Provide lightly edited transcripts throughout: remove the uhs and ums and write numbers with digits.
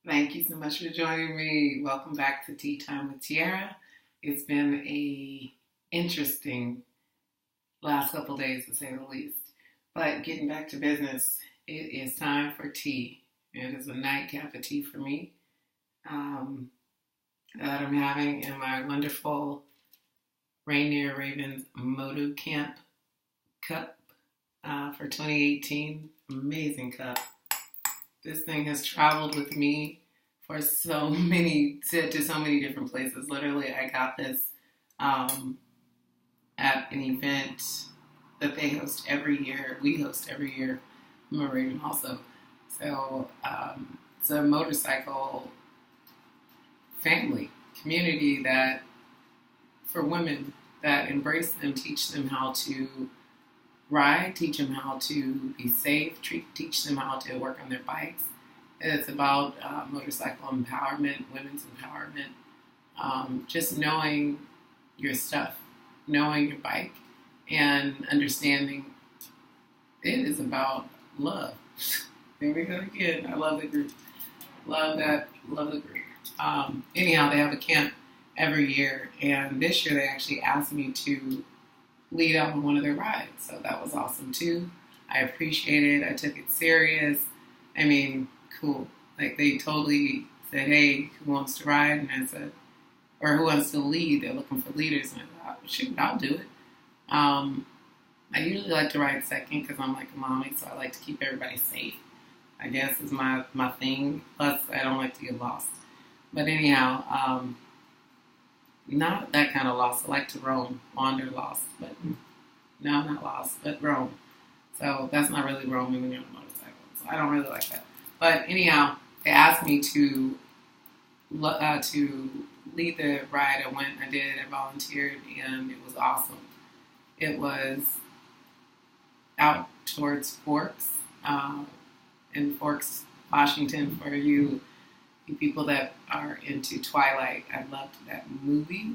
Thank you so much for joining me. Welcome back to Tea Time with Tiara. It's been a interesting last couple days to say the least. But getting back to business, it is time for tea. It is a nightcap of tea for me that I'm having in my wonderful Rainier Ravens Moto Camp cup for 2018. Amazing cup. This thing has traveled with me for so many different places. Literally, I got this at an event that they host every year. We host every year. I'm a Raven also. So it's a motorcycle family community that for women that embrace them, teach them how to ride, teach them how to be safe, teach them how to work on their bikes. And it's about motorcycle empowerment, women's empowerment, just knowing your stuff, knowing your bike, and understanding it is about love. There we go again. I love the group. Love that. Love the group. Anyhow, they have a camp every year, and this year they actually asked me to lead out on one of their rides. So that was awesome too. I appreciate it. I took it serious. I mean, cool. Like they totally said, hey, who wants to ride? And I said, or who wants to lead? They're looking for leaders. And I thought, shoot, I'll do it. I usually like to ride second because I'm like a mommy, so I like to keep everybody safe, I guess is my thing. Plus, I don't like to get lost. But anyhow, not that kind of lost. I like to roam, wander, lost. But no, not lost, but roam. So that's not really roaming when you're on a motorcycle. So I don't really like that. But anyhow, they asked me to lead the ride. I went, I did, I volunteered, and it was awesome. It was out towards Forks, in Forks, Washington, for you people that are into Twilight. I loved that movie.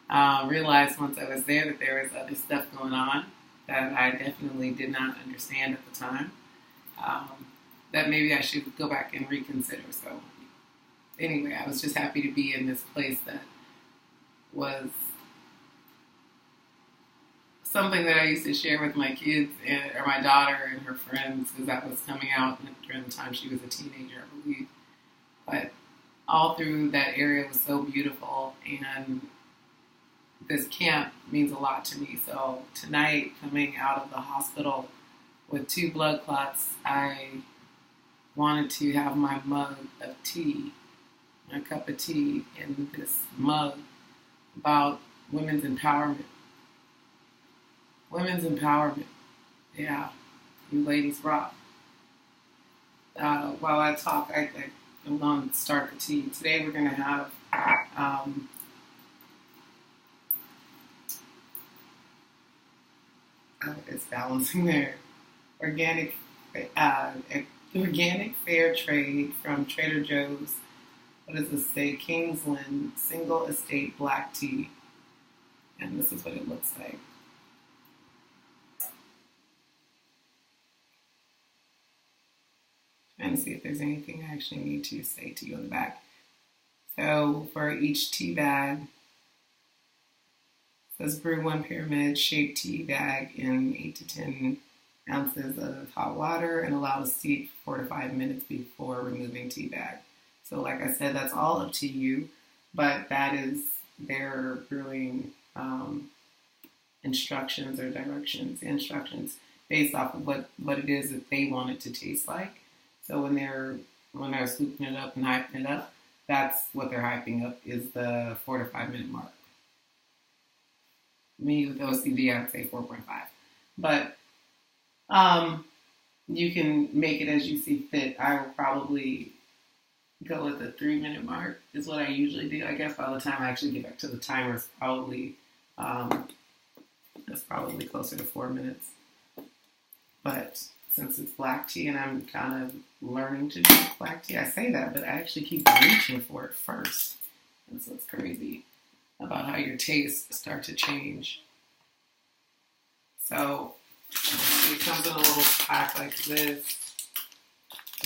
Realized once I was there that there was other stuff going on that I definitely did not understand at the time. That maybe I should go back and reconsider. So anyway, I was just happy to be in this place that was something that I used to share with my kids or my daughter and her friends because that was coming out during the time she was a teenager, I believe. But all through that area was so beautiful, and this camp means a lot to me. So tonight, coming out of the hospital with 2 blood clots, I wanted to have my mug of tea, my cup of tea in this mug about women's empowerment. Women's empowerment. Yeah, you ladies rock. While I talk, I'm going to start the tea. Today we're going to have it's balancing there. Organic fair trade from Trader Joe's. What does this say? Kingslynn single estate black tea. And this is what it looks like. Trying to see if there's anything I actually need to say to you on the back. So for each tea bag, it says brew 1 pyramid shaped tea bag in 8 to 10 ounces of hot water and allow to steep 4 to 5 minutes before removing tea bag. So like I said, that's all up to you, but that is their brewing instructions based off of what it is that they want it to taste like. So when they're swooping it up and hyping it up, that's what they're hyping up is the 4 to 5 minute mark. Me with OCD, I'd say 4.5. But you can make it as you see fit. I will probably go with the 3 minute mark is what I usually do. I guess by the time I actually get back to the timer, it's probably closer to 4 minutes. But since it's black tea and I'm kind of learning to drink black tea, I say that, but I actually keep reaching for it first. That's what's crazy about how your tastes start to change. So it comes in a little pack like this.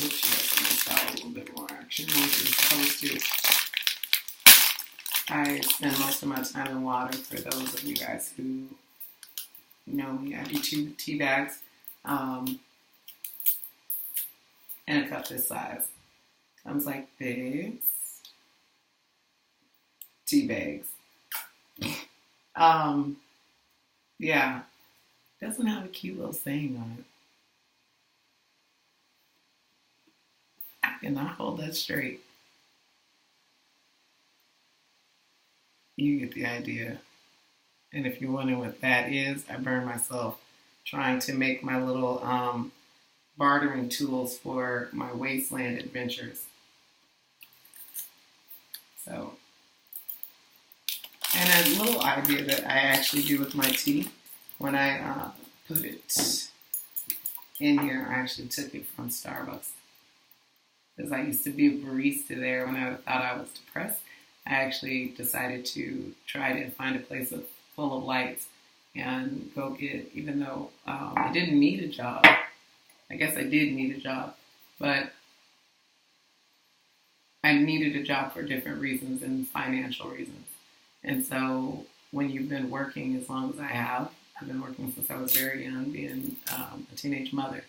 Oops, let's make that a little bit more action. I spend most of my time in water. For those of you guys who know me, I do 2 tea bags and a cup this size. Comes like this. Tea bags. Yeah. Doesn't have a cute little saying on it. I cannot hold that straight. You get the idea. And if you're wondering what that is, I burned myself trying to make my little bartering tools for my wasteland adventures. So, and a little idea that I actually do with my tea, when I put it in here, I actually took it from Starbucks. Because I used to be a barista there when I thought I was depressed. I actually decided to try to find a place full of lights and go get, even though I didn't need a job. I guess I did need a job, but I needed a job for different reasons and financial reasons. And so when you've been working as long as I have, I've been working since I was very young, being a teenage mother.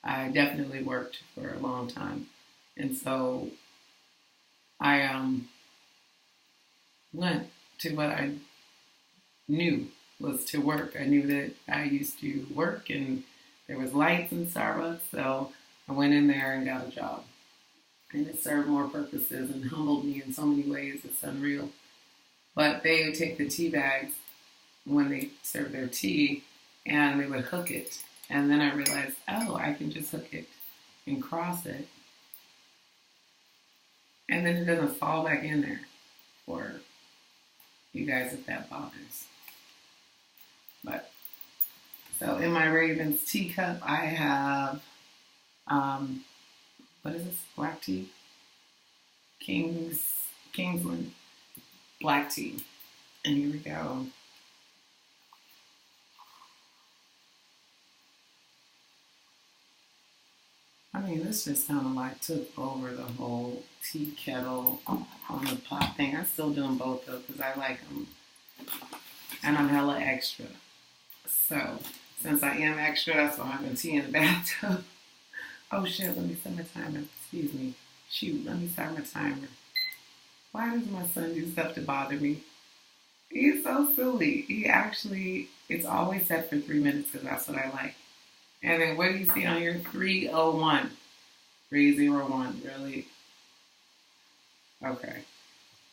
I definitely worked for a long time. And so I went to what I knew was to work. I knew that I used to work and there was lights in Starbucks, so I went in there and got a job. And it served more purposes and humbled me in so many ways. It's unreal. But they would take the tea bags when they serve their tea and they would hook it. And then I realized, oh, I can just hook it and cross it. And then it doesn't fall back in there for you guys if that bothers. But, so in my Ravens teacup, I have, what is this? Black tea? Kingslynn black tea. And here we go. I mean, this just sounded like took over the whole tea kettle on the pot thing. I still do them both though because I like them. And I'm hella extra. So, since I am extra, so I'm having tea in the bathtub. Oh shit, let me set my timer. Excuse me. Shoot, let me start my timer. Why does my son do stuff to bother me? He's so silly. He actually, it's always set for 3 minutes because that's what I like. And then what do you see on here? 301. 301, really? Okay.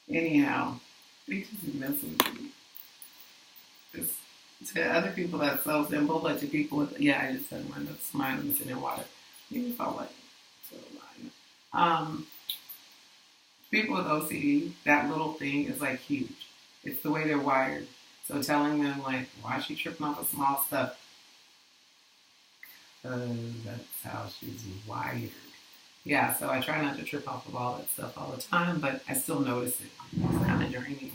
Anyhow, they just messing with me. Just, to other people, that's so simple, but to people with, yeah, I just said mine, that's mine, I'm sitting in water. You felt like, so mine. People with OCD, that little thing is like huge. It's the way they're wired. So telling them like, why is she tripping off of small stuff? That's how she's wired. Yeah, so I try not to trip off of all that stuff all the time, but I still notice it. It's kind of draining.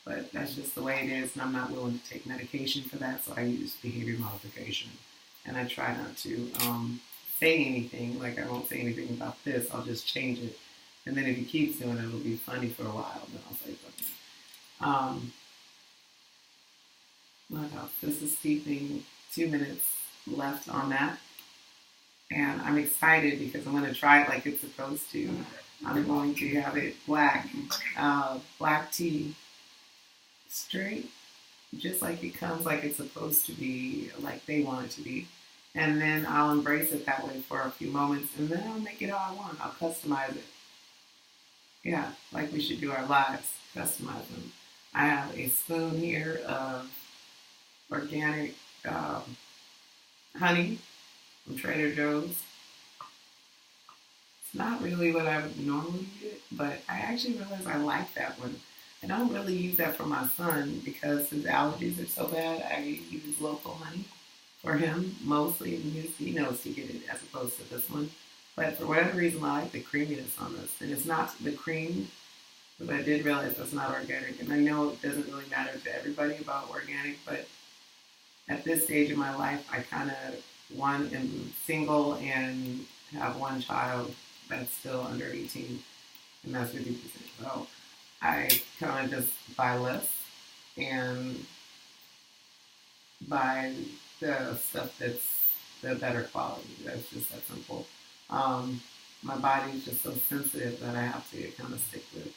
But that's just the way it is, and I'm not willing to take medication for that, so I use behavior modification. And I try not to say anything, like I won't say anything about this, I'll just change it. And then if he keeps doing it, it'll be funny for a while, then I'll say something. What else? This is steeping, 2 minutes left on that. And I'm excited because I'm going to try it like it's supposed to. I'm going to have it black tea, straight, just like it comes like it's supposed to be, like they want it to be. And then I'll embrace it that way for a few moments, and then I'll make it how I want. I'll customize it. Yeah, like we should do our lives, customize them. I have a spoon here of organic honey from Trader Joe's. It's not really what I would normally get, but I actually realized I like that one. I don't really use that for my son because his allergies are so bad. I use local honey for him mostly, and he knows to get it as opposed to this one. But for whatever reason, I like the creaminess on this. And it's not the cream, but I did realize that's not organic. And I know it doesn't really matter to everybody about organic, but at this stage in my life, I kind of, one, am single and have one child that's still under 18, and that's 50%. So I kind of just buy less and buy the stuff that's the better quality. That's just that simple. Um, my body is just so sensitive that I have to kind of stick with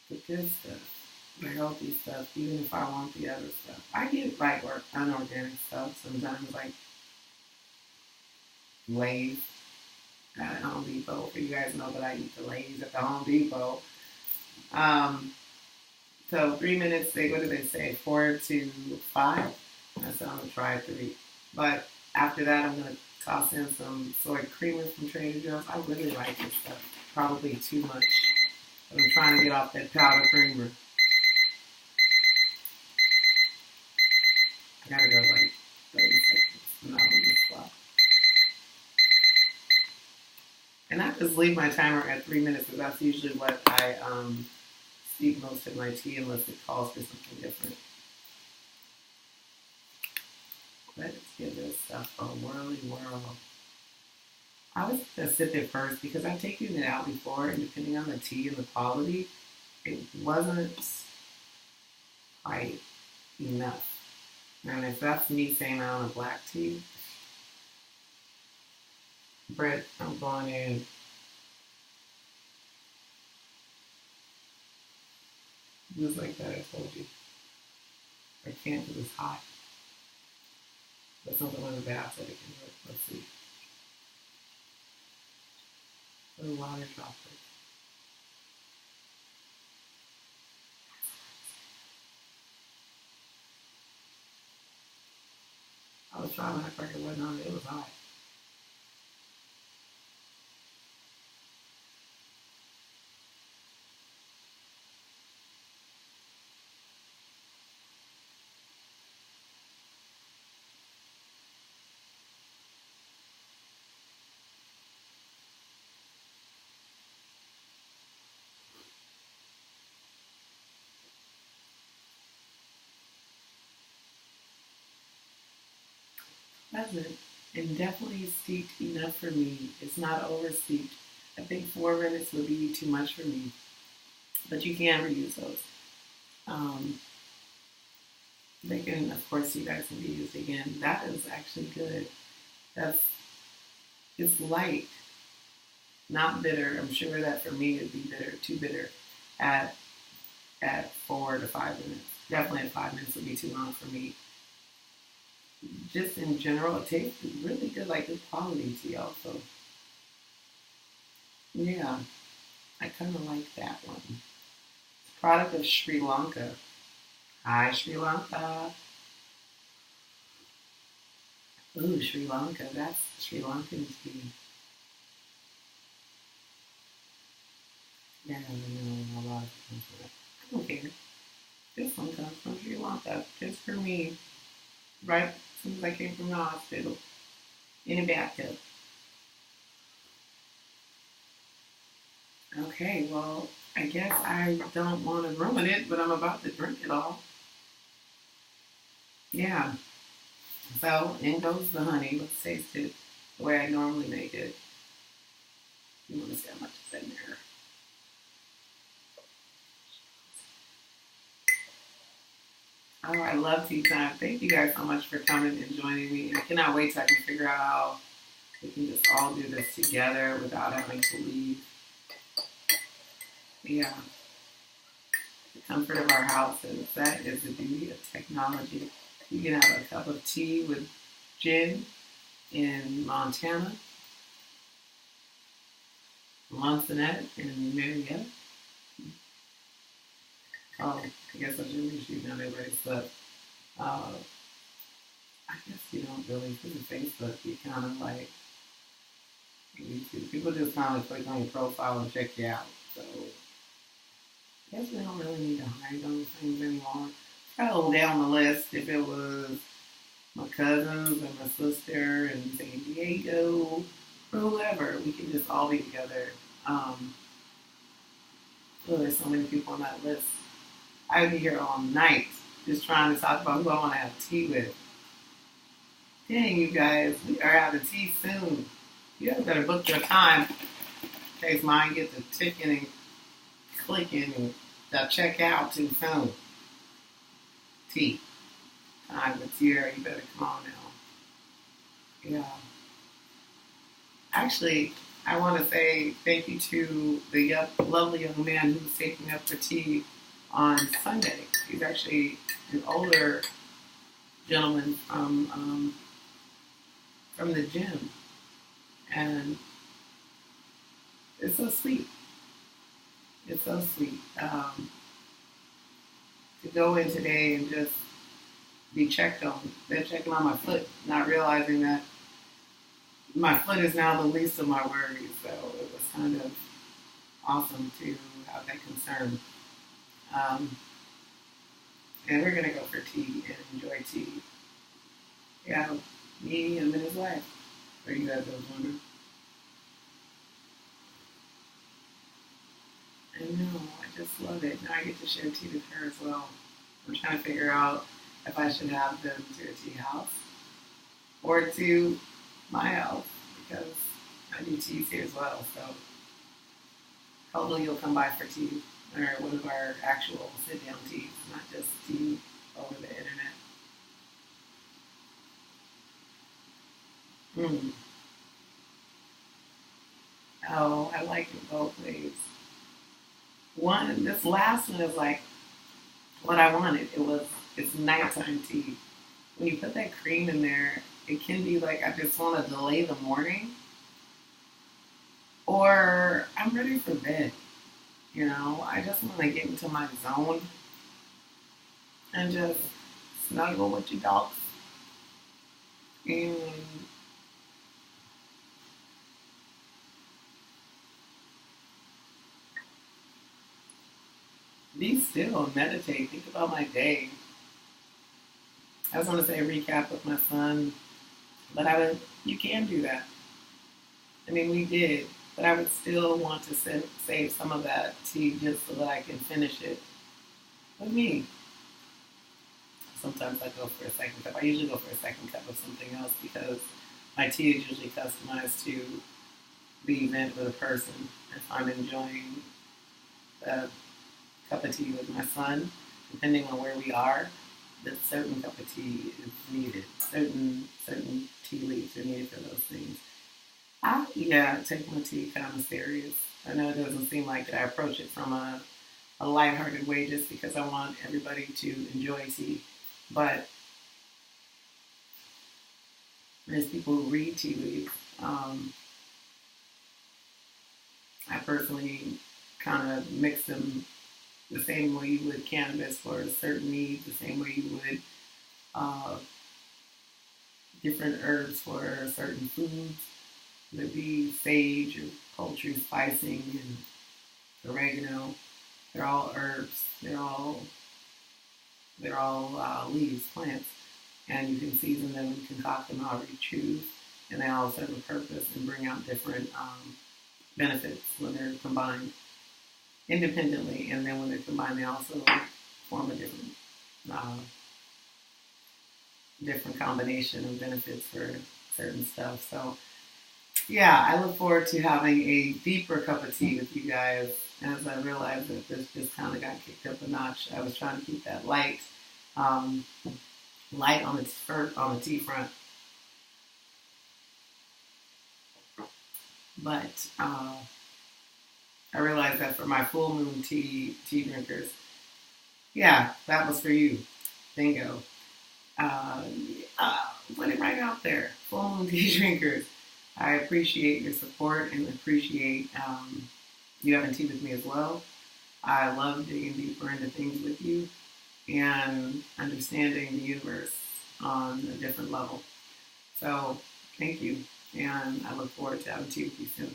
the good stuff, the healthy stuff, even if I want the other stuff. I get like unorganic stuff sometimes, like Lay's at Home Depot. For you guys know that I eat the Lay's at the Home Depot. Um, so 3 minutes, what do they say? 4 to 5? That's I'm gonna try 3. But after that, I'm gonna toss in some soy creamer from Trader Joe's. I really like this stuff. Probably too much. I'm trying to get off that powder creamer. I gotta go like 30 seconds. No, just stop. And I just leave my timer at 3 minutes because that's usually what I steep most of my tea unless it calls for something different. Let's give this stuff a whirly whirl. I was gonna sip it first because I've taken it out before, and depending on the tea and the quality, it wasn't quite enough. And if that's me saying I want a black tea, Brett, I'm going in. Just like that, I told you. I can't do this hot. But something in the bathtub it can work. Let's see. Little water droplets. I was trying to act like it wasn't on. It was hot. That's it. And definitely steeped enough for me. It's not over steeped. I think 4 minutes would be too much for me. But you can reuse those. Um, they can, of course, you guys can be used again. That is actually good. That's it's light, not bitter. I'm sure that for me it'd be bitter, too bitter at 4 to 5 minutes. Definitely at 5 minutes would be too long for me. Just in general, it tastes really good, like good quality tea also. Yeah, I kind of like that one. It's a product of Sri Lanka. Hi, Sri Lanka. Ooh, Sri Lanka. That's Sri Lankan tea. Yeah, I know a lot of things for that. I don't care. This one comes from Sri Lanka, just for me. Right as soon as I came from the hospital, in a bathtub. Okay, well, I guess I don't want to ruin it, but I'm about to drink it all. Yeah. So in goes the honey. Let's taste it the way I normally make it. You want to see how much is in there. Oh, I love tea time. Thank you guys so much for coming and joining me. I cannot wait till I can figure out how we can just all do this together without having to leave. Yeah. The comfort of our houses. That is the beauty of technology. You can have a cup of tea with gin in Montana, Montanet, and Marietta. Oh, I guess I shouldn't be shooting on everybody's stuff. Uh, I guess you don't really, because of Facebook, you kind of like YouTube. People just kind of click on your profile and check you out. So I guess we don't really need to hide those things anymore. Go down the list if it was my cousins and my sister and San Diego or whoever. We can just all be together. Oh, there's so many people on that list. I'd be here all night just trying to talk about who I want to have tea with. Dang, you guys, we are having tea soon. You guys better book your time in case mine gets a ticking clicking and they'll check out to the phone. Tea. Time with Tiara, you better come on now. Yeah. Actually, I want to say thank you to the lovely young man who's taking up for tea on Sunday. He's actually an older gentleman from the gym, and it's so sweet. It's so sweet to go in today and just be checked on. They're checking on my foot, not realizing that my foot is now the least of my worries. So it was kind of awesome to have that concern. Um, and we're gonna go for tea and enjoy tea. Yeah, me, him, and his wife. Or you guys was wondering. I know, I just love it. Now I get to share tea with her as well. I'm trying to figure out if I should have them to a tea house or to my house because I do teas here as well. So hopefully you'll come by for tea or one of our actual sit-down teas, not just tea over the internet. Mm. Oh, I like it both ways. This last one is like what I wanted. It's nighttime tea. When you put that cream in there, it can be like I just want to delay the morning, or I'm ready for bed. I just want to get into my zone and just snuggle with your dogs and be still and meditate. Think about my day. I was going to say recap with my son, but you can do that. I mean, we did, but I would still want to save some of that tea just so that I can finish it with me. Sometimes I go for a second cup. I usually go for a second cup of something else because my tea is usually customized to the event or the person. If I'm enjoying a cup of tea with my son, depending on where we are, that certain cup of tea is needed. Certain tea leaves are needed for those things. I take my tea kind of serious. I know it doesn't seem like it. I approach it from a lighthearted way just because I want everybody to enjoy tea. But there's people who read tea leaves. I personally kind of mix them the same way you would cannabis for a certain need, the same way you would uh, different herbs for certain foods. Whether it be sage or poultry spicing and oregano, they're all herbs. They're all leaves, plants, and you can season them and concoct them however you choose. And they all serve a purpose and bring out different benefits when they're combined independently, and then when they're combined, they also form a uh, different combination of benefits for certain stuff. So, yeah, I look forward to having a deeper cup of tea with you guys. As I realized that this just kind of got kicked up a notch, I was trying to keep that um, light on the tea front, but I realized that for my full moon tea drinkers, yeah, that was for you. Bingo. Uh, Put it right out there. Full moon tea drinkers. I appreciate your support and appreciate you having tea with me as well. I love digging deeper into things with you and understanding the universe on a different level. So, thank you. And I look forward to having tea with you soon.